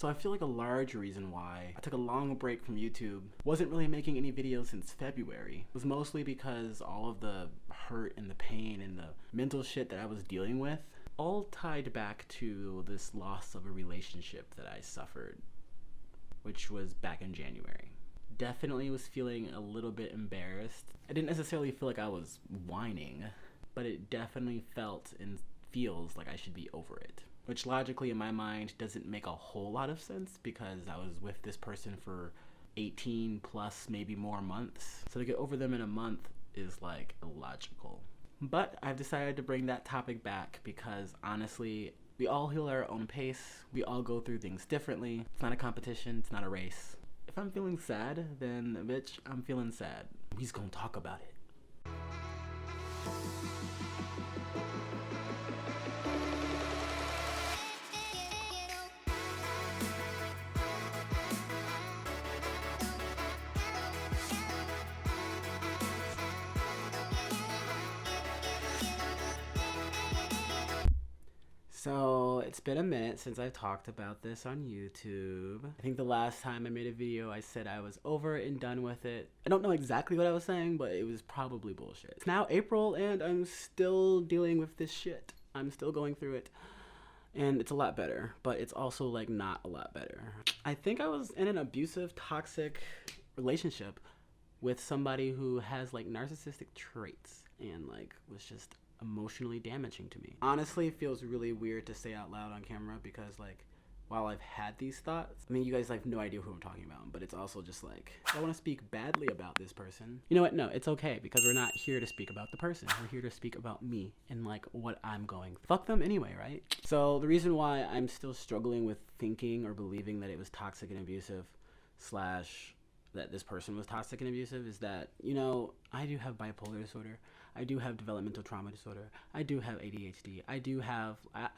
So I feel like a large reason why I took a long break from YouTube, wasn't really making any videos since February, was mostly because all of the hurt and the pain and the mental shit that I was dealing with all tied back to this loss of a relationship that I suffered, which was back in January. Definitely was feeling a little bit embarrassed. I didn't necessarily feel like I was whining, but it definitely felt and feels like I should be over it. Which logically in my mind doesn't make a whole lot of sense because I was with this person for 18 plus maybe more months. So to get over them in a month is like illogical. But I've decided to bring that topic back because honestly, we all heal at our own pace. We all go through things differently. It's not a competition, it's not a race. If I'm feeling sad, then bitch, I'm feeling sad. We's gonna talk about it. So it's been a minute since I talked about this on YouTube. I think the last time I made a video, I said I was over it and done with it. I don't know exactly what I was saying, but it was probably bullshit. It's now April and I'm still dealing with this shit. I'm still going through it. And it's a lot better, but it's also like not a lot better. I think I was in an abusive, toxic relationship with somebody who has like narcissistic traits and like was just emotionally damaging to me. Honestly, it feels really weird to say out loud on camera because like while I've had these thoughts, I mean you guys have no idea who I'm talking about, but it's also just like I don't want to speak badly about this person. You know what? No, it's okay because we're not here to speak about the person. We're here to speak about me and like what I'm going through. Fuck them anyway, right? So the reason why I'm still struggling with thinking or believing that it was toxic and abusive slash that this person was toxic and abusive is that, you know, I do have bipolar disorder. I do have developmental trauma disorder. I do have ADHD.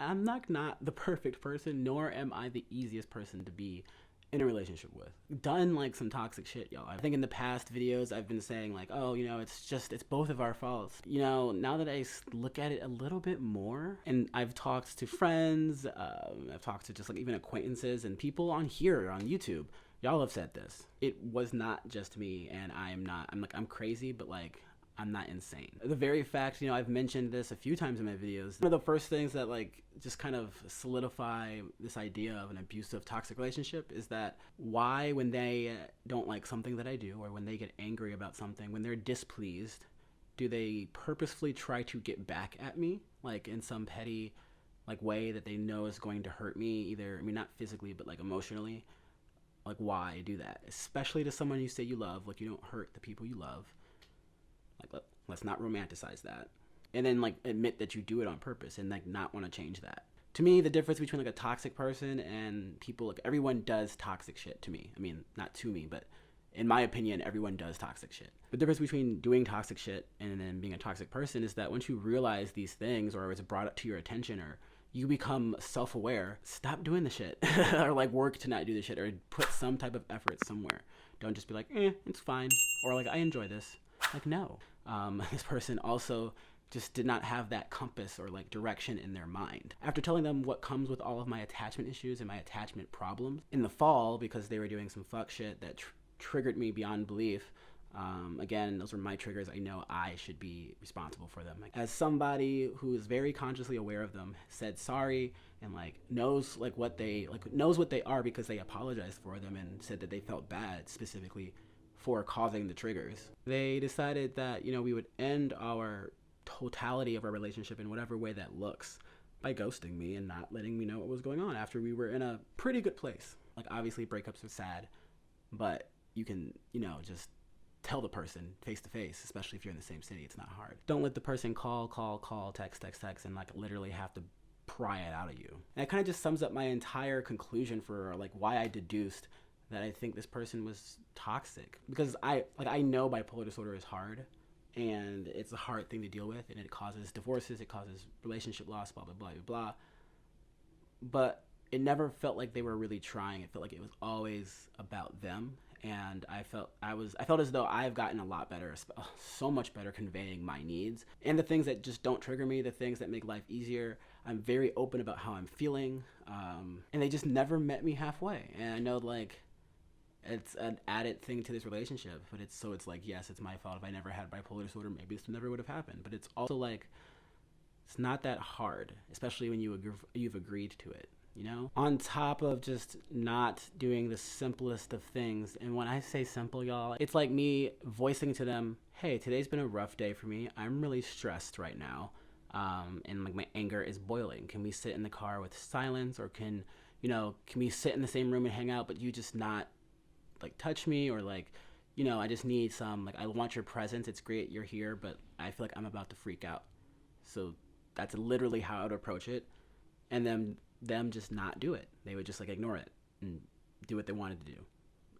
I'm not the perfect person, nor am I the easiest person to be in a relationship with. Done like some toxic shit, y'all. I think in the past videos I've been saying like, oh, you know, it's both of our faults. You know, now that I look at it a little bit more, and I've talked to friends, I've talked to just like even acquaintances and people on here on YouTube, y'all have said this. It was not just me, and I'm crazy, but like, I'm not insane. The very fact, you know, I've mentioned this a few times in my videos. One of the first things that like just kind of solidify this idea of an abusive, toxic relationship is that why, when they don't like something that I do, or when they get angry about something, when they're displeased, do they purposefully try to get back at me, like in some petty like way that they know is going to hurt me, either, I mean, not physically, but like emotionally. Like, why do that? Especially to someone you say you love. Like, you don't hurt the people you love. Like, let's not romanticize that. And then, like, admit that you do it on purpose and, like, not want to change that. To me, the difference between, like, a toxic person and people, like, everyone does toxic shit to me. I mean, not to me, but in my opinion, everyone does toxic shit. The difference between doing toxic shit and then being a toxic person is that once you realize these things, or it's brought up to your attention, or you become self-aware, stop doing the shit or like work to not do the shit, or put some type of effort somewhere. Don't just be like, it's fine, or like, I enjoy this. Like, no. This person also just did not have that compass or like direction in their mind. After telling them what comes with all of my attachment issues and my attachment problems in the fall, because they were doing some fuck shit that triggered me beyond belief. Again, those were my triggers. I know I should be responsible for them. As somebody who is very consciously aware of them, said sorry, and like knows what they are because they apologized for them and said that they felt bad specifically for causing the triggers. They decided that, you know, we would end our totality of our relationship in whatever way that looks by ghosting me and not letting me know what was going on after we were in a pretty good place. Like, obviously breakups are sad, but you can, you know, just tell the person face to face, especially if you're in the same city. It's not hard. Don't let the person call, text, and like literally have to pry it out of you. And it kind of just sums up my entire conclusion for like why I deduced that I think this person was toxic. Because I know bipolar disorder is hard, and it's a hard thing to deal with, and it causes divorces, it causes relationship loss, blah, blah, blah, blah, blah. But it never felt like they were really trying. It felt like it was always about them. and I felt as though I've gotten a lot better, so much better conveying my needs and the things that just don't trigger me, the things that make life easier. I'm very open about how I'm feeling, and they just never met me halfway. And I know, like, it's an added thing to this relationship, but it's like, yes, it's my fault. If I never had bipolar disorder, maybe this never would have happened. But it's also like, it's not that hard, especially when you've agreed to it, you know? On top of just not doing the simplest of things. And when I say simple, y'all, it's like me voicing to them, hey, today's been a rough day for me. I'm really stressed right now. And like my anger is boiling. Can we sit in the car with silence, or can we sit in the same room and hang out, but you just not like touch me, or like, I just need some, like, I want your presence. It's great you're here, but I feel like I'm about to freak out. So that's literally how I would approach it. And then them just not do it. They would just like ignore it and do what they wanted to do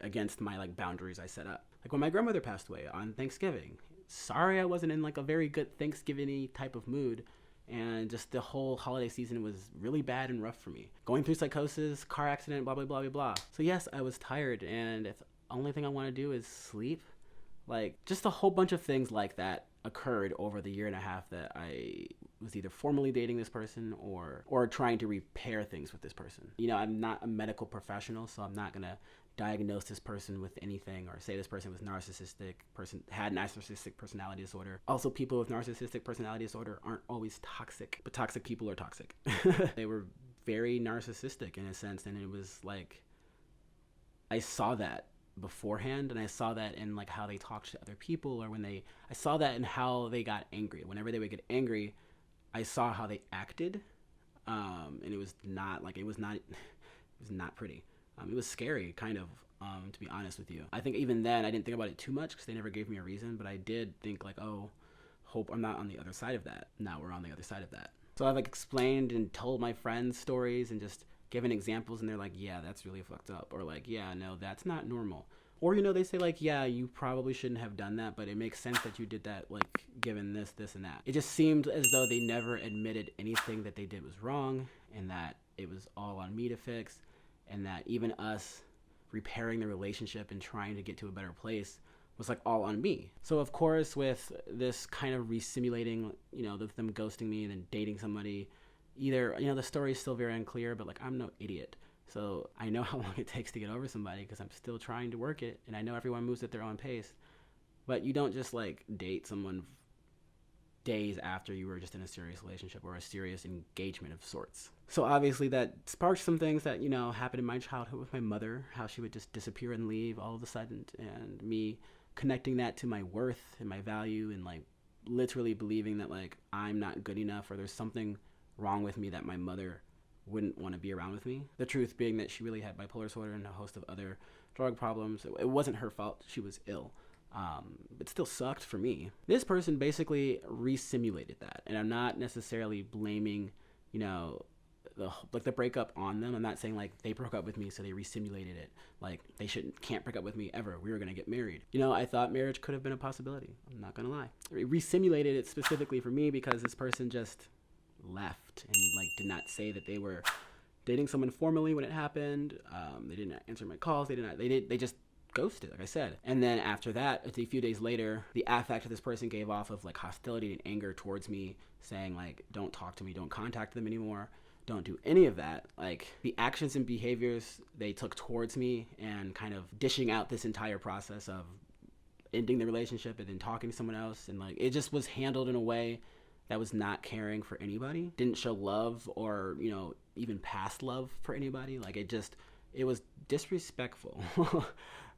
against my like boundaries I set up. Like when my grandmother passed away on Thanksgiving, sorry I wasn't in like a very good Thanksgiving-y type of mood, and just the whole holiday season was really bad and rough for me. Going through psychosis, car accident, blah, blah, blah, blah, blah. So yes, I was tired, and if the only thing I want to do is sleep, like just a whole bunch of things like that occurred over the year and a half that I was either formally dating this person or trying to repair things with this person. I'm not a medical professional, so I'm not going to diagnose this person with anything or say this person was had narcissistic personality disorder. Also, people with narcissistic personality disorder aren't always toxic, but toxic people are toxic. They were very narcissistic in a sense, and it was like, I saw that beforehand, and I saw that in like how they talked to other people, or I saw that in how they got angry. Whenever they would get angry, I saw how they acted, and it was not pretty. It was scary, kind of, to be honest with you. I think even then I didn't think about it too much because they never gave me a reason, but I did think like, oh, hope I'm not on the other side of that. Now we're on the other side of that. So I've like explained and told my friends stories and just given examples, and they're like, yeah, that's really fucked up, or like, yeah, no, that's not normal. Or, they say like, yeah, you probably shouldn't have done that, but it makes sense that you did that, like, given this, and that. It just seemed as though they never admitted anything that they did was wrong, and that it was all on me to fix, and that even us repairing the relationship and trying to get to a better place was like all on me. So of course, with this kind of re-simulating, them ghosting me and then dating somebody, either, the story is still very unclear, but like, I'm no idiot. So I know how long it takes to get over somebody because I'm still trying to work it, and I know everyone moves at their own pace. But you don't just like date someone days after you were just in a serious relationship or a serious engagement of sorts. So obviously that sparked some things that, happened in my childhood with my mother, how she would just disappear and leave all of a sudden, and me connecting that to my worth and my value, and like literally believing that like I'm not good enough, or there's something wrong with me that my mother wouldn't want to be around with me. The truth being that she really had bipolar disorder and a host of other drug problems. It wasn't her fault. She was ill. It still sucked for me. This person basically re-simulated that. And I'm not necessarily blaming, the breakup on them. I'm not saying like they broke up with me so they re-simulated it. Like they can't break up with me ever. We were going to get married. I thought marriage could have been a possibility. I'm not going to lie. Re-simulated it specifically for me because this person just left and like did not say that they were dating someone formally when it happened. They didn't answer my calls. They just ghosted, like I said. And then after that, a few days later, the affect this person gave off of like hostility and anger towards me, saying like, don't talk to me, don't contact them anymore, don't do any of that. Like the actions and behaviors they took towards me, and kind of dishing out this entire process of ending the relationship and then talking to someone else, and like it just was handled in a way that was not caring for anybody, didn't show love or, even past love for anybody. Like it was disrespectful.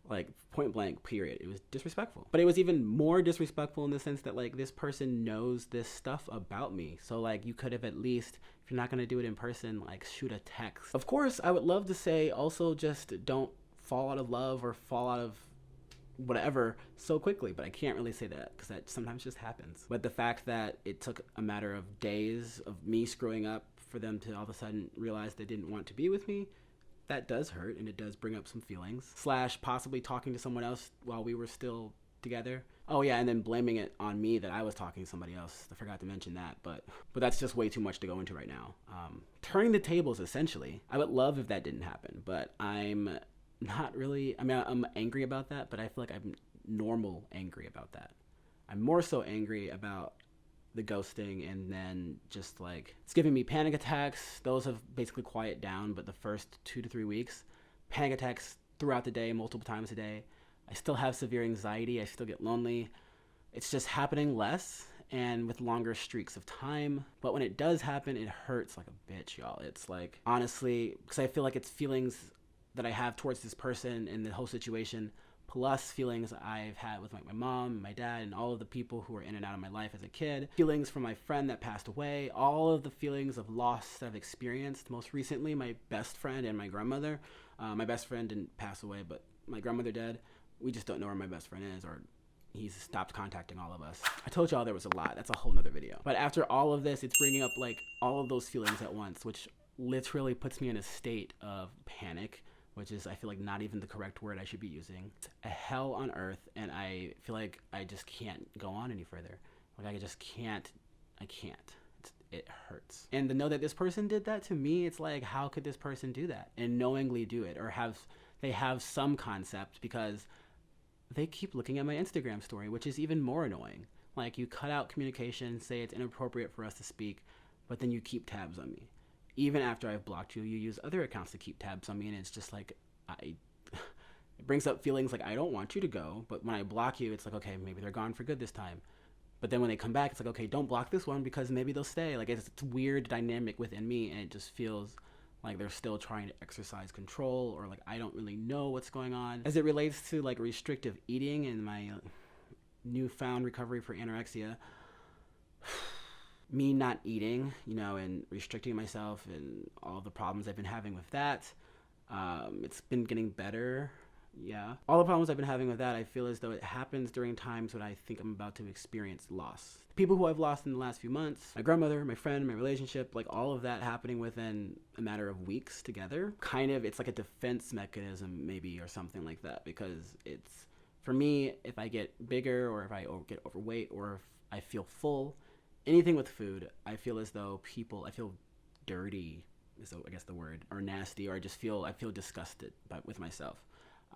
Like point blank, period. It was disrespectful. But it was even more disrespectful in the sense that like this person knows this stuff about me. So like you could have at least, if you're not going to do it in person, like shoot a text. Of course, I would love to say also just don't fall out of love or fall out of whatever so quickly, but I can't really say that because that sometimes just happens. But the fact that it took a matter of days of me screwing up for them to all of a sudden realize they didn't want to be with me, that does hurt, and it does bring up some feelings, / possibly talking to someone else while we were still together. Oh yeah, and then blaming it on me that I was talking to somebody else. I forgot to mention that, but that's just way too much to go into right now. Turning the tables, essentially. I would love if that didn't happen, but I'm not really, I mean, I'm angry about that, but I feel like I'm normal angry about that. I'm more so angry about the ghosting, and then just like it's giving me panic attacks. Those have basically quieted down, but the first 2 to 3 weeks, panic attacks throughout the day, multiple times a day. I still have severe anxiety. I still get lonely. It's just happening less and with longer streaks of time. But when it does happen, it hurts like a bitch, y'all. It's like, honestly, because I feel like it's feelings that I have towards this person and the whole situation, plus feelings I've had with like my mom, my dad, and all of the people who were in and out of my life as a kid. Feelings from my friend that passed away. All of the feelings of loss that I've experienced. Most recently, my best friend and my grandmother. My best friend didn't pass away, but my grandmother did. We just don't know where my best friend is, or he's stopped contacting all of us. I told y'all there was a lot. That's a whole nother video. But after all of this, it's bringing up like all of those feelings at once, which literally puts me in a state of panic, which is, I feel like, not even the correct word I should be using. It's a hell on earth, and I feel like I just can't go on any further. Like, I just can't. I can't. It hurts. And to know that this person did that to me, it's like, how could this person do that and knowingly do it, or they have some concept, because they keep looking at my Instagram story, which is even more annoying. Like, you cut out communication, say it's inappropriate for us to speak, but then you keep tabs on me. Even after I've blocked you, you use other accounts to keep tabs on me, and it's just like, it brings up feelings like I don't want you to go, but when I block you, it's like, okay, maybe they're gone for good this time. But then when they come back, it's like, okay, don't block this one because maybe they'll stay. Like, it's a weird dynamic within me, and it just feels like they're still trying to exercise control, or like I don't really know what's going on. As it relates to like restrictive eating and my newfound recovery for anorexia, me not eating, and restricting myself and all the problems I've been having with that, it's been getting better. Yeah. All the problems I've been having with that, I feel as though it happens during times when I think I'm about to experience loss. People who I've lost in the last few months, my grandmother, my friend, my relationship, like all of that happening within a matter of weeks together. Kind of, it's like a defense mechanism maybe, or something like that, because it's, for me, if I get bigger, or if I get overweight, or if I feel full, anything with food, I feel as though I feel dirty, is I guess the word, or nasty, or I feel disgusted with myself.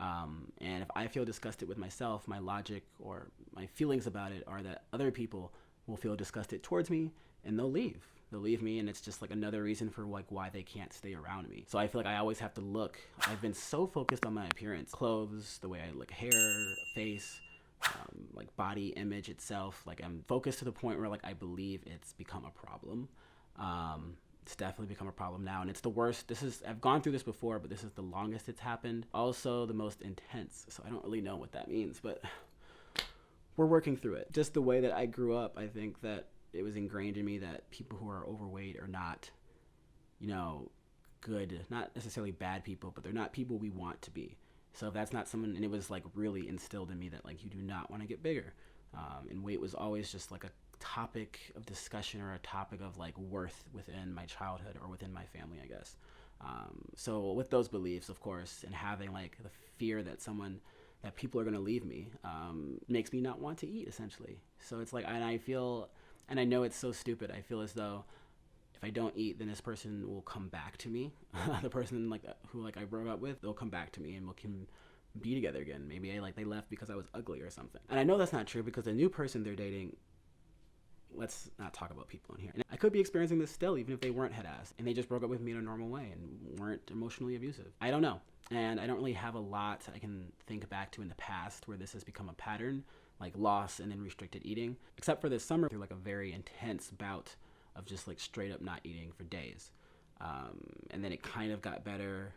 And if I feel disgusted with myself, my logic or my feelings about it are that other people will feel disgusted towards me, and they'll leave. They'll leave me, and it's just like another reason for like why they can't stay around me. So I feel like I always have to look. I've been so focused on my appearance, clothes, the way I look, hair, face, like body image itself. Like, I'm focused to the point where like I believe it's become a problem. It's definitely become a problem now, and it's the worst. I've gone through this before, but this is the longest it's happened. Also the most intense, so I don't really know what that means, but we're working through it. Just the way that I grew up, I think that it was ingrained in me that people who are overweight are not, good, not necessarily bad people, but they're not people we want to be. So if that's not someone, and it was like really instilled in me that like you do not want to get bigger, and weight was always just like a topic of discussion, or a topic of like worth within my childhood or within my family, I guess. So with those beliefs, of course, and having like the fear that people are going to leave me, makes me not want to eat, essentially. So it's like, and I know it's so stupid. I feel as though if I don't eat, then this person will come back to me. The person who I broke up with, they'll come back to me, and we can be together again. Maybe they left because I was ugly or something. And I know that's not true, because the new person they're dating, let's not talk about people in here. And I could be experiencing this still, even if they weren't head-ass and they just broke up with me in a normal way and weren't emotionally abusive. I don't know. And I don't really have a lot I can think back to in the past where this has become a pattern, like loss and then restricted eating, except for this summer through like a very intense bout of just like straight up not eating for days. And then it kind of got better.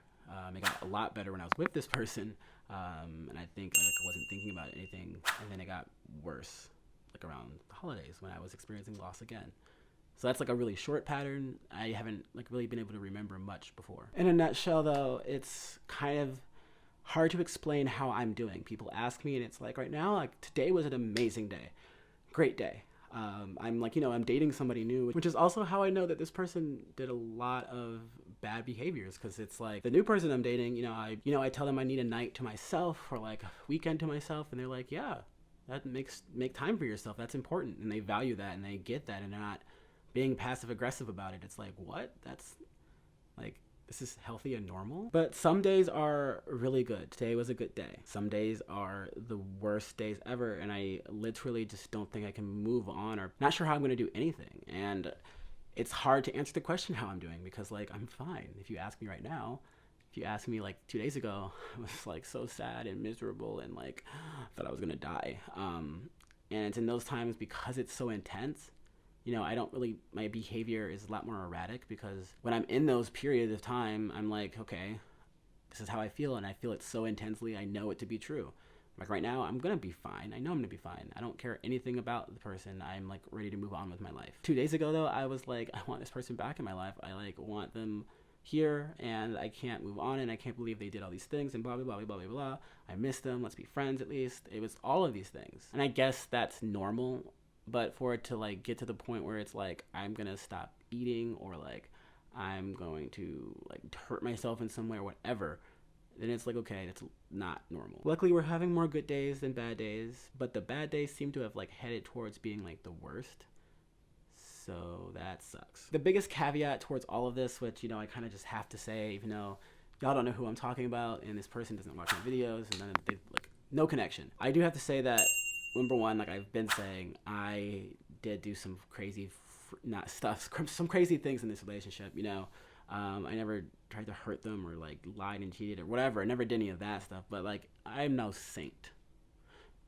It got a lot better when I was with this person. And I think I wasn't thinking about anything. And then it got worse like around the holidays when I was experiencing loss again. So that's like a really short pattern. I haven't like really been able to remember much before. In a nutshell though, it's kind of hard to explain how I'm doing. People ask me, and it's like, right now, like today was an amazing day. Great day. I'm like, I'm dating somebody new, which is also how I know that this person did a lot of bad behaviors, because it's like the new person I'm dating, I tell them I need a night to myself, or like a weekend to myself, and they're like, yeah, that make time for yourself. That's important. And they value that, and they get that, and they're not being passive aggressive about it. It's like, what? That's like, this is healthy and normal. But some days are really good. Today was a good day. Some days are the worst days ever, and I literally just don't think I can move on, or not sure how I'm gonna do anything. And it's hard to answer the question how I'm doing, because like, I'm fine. If you ask me right now, if you asked me like 2 days ago, I was like so sad and miserable and like thought I was gonna die. And it's in those times, because it's so intense, you know, I don't really, my behavior is a lot more erratic, because when I'm in those periods of time, I'm like, okay, this is how I feel, and I feel it so intensely, I know it to be true. Like right now, I'm gonna be fine. I know I'm gonna be fine. I don't care anything about the person. I'm like ready to move on with my life. 2 days ago though, I was like, I want this person back in my life. I like want them here, and I can't move on, and I can't believe they did all these things, and blah blah blah blah blah blah. I miss them. Let's be friends at least. It was all of these things, and I guess that's normal. But for it to like get to the point where it's like I'm gonna stop eating, or like I'm going to like hurt myself in some way or whatever, then it's like, okay, that's not normal. Luckily, we're having more good days than bad days, but the bad days seem to have like headed towards being like the worst. So that sucks. The biggest caveat towards all of this, which, you know, I kind of just have to say, even though y'all don't know who I'm talking about, and this person doesn't watch my videos, and then they like no connection. I do have to say that, number one, like I've been saying, I did do some crazy, some crazy things in this relationship, you know. I never tried to hurt them or like lied and cheated or whatever. I never did any of that stuff, but like I'm no saint.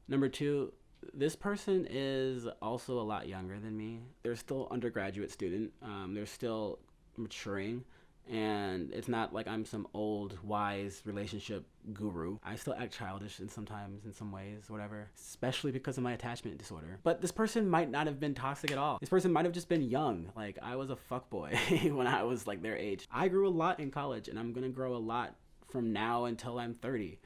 Number two, this person is also a lot younger than me. They're still undergraduate student. They're still maturing. And it's not like I'm some old, wise relationship guru. I still act childish sometimes in some ways, whatever, especially because of my attachment disorder. But this person might not have been toxic at all. This person might have just been young. Like, I was a fuckboy when I was like their age. I grew a lot in college, and I'm gonna grow a lot from now until I'm 30.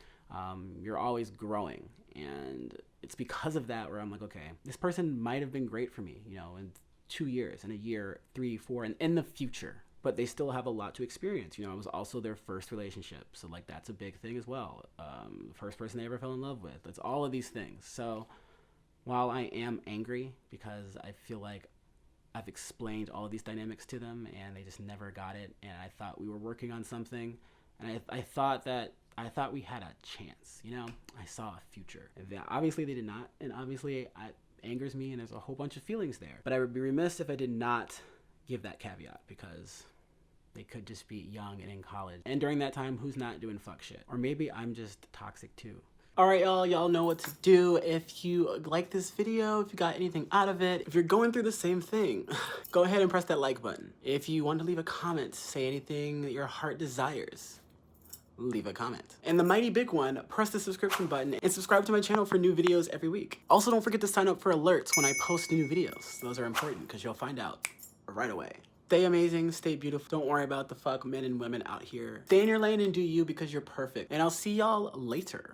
You're always growing. And it's because of that where I'm like, okay, this person might have been great for me, you know, in 2 years, in a year, 3, 4, and in the future. But they still have a lot to experience. You know, it was also their first relationship. So, like, that's a big thing as well. First person they ever fell in love with. It's all of these things. So, while I am angry because I feel like I've explained all of these dynamics to them and they just never got it, and I thought we were working on something, and I thought we had a chance, you know? I saw a future. And obviously, they did not. And obviously, it angers me, and there's a whole bunch of feelings there. But I would be remiss if I did not give that caveat, because they could just be young and in college. And during that time, who's not doing fuck shit? Or maybe I'm just toxic too. All right, y'all know what to do. If you like this video, if you got anything out of it, if you're going through the same thing, go ahead and press that like button. If you want to leave a comment, say anything that your heart desires, leave a comment. And the mighty big one, press the subscription button and subscribe to my channel for new videos every week. Also, don't forget to sign up for alerts when I post new videos. Those are important because you'll find out right away. Stay amazing, stay beautiful. Don't worry about the fuck men and women out here. Stay in your lane and do you, because you're perfect. And I'll see y'all later.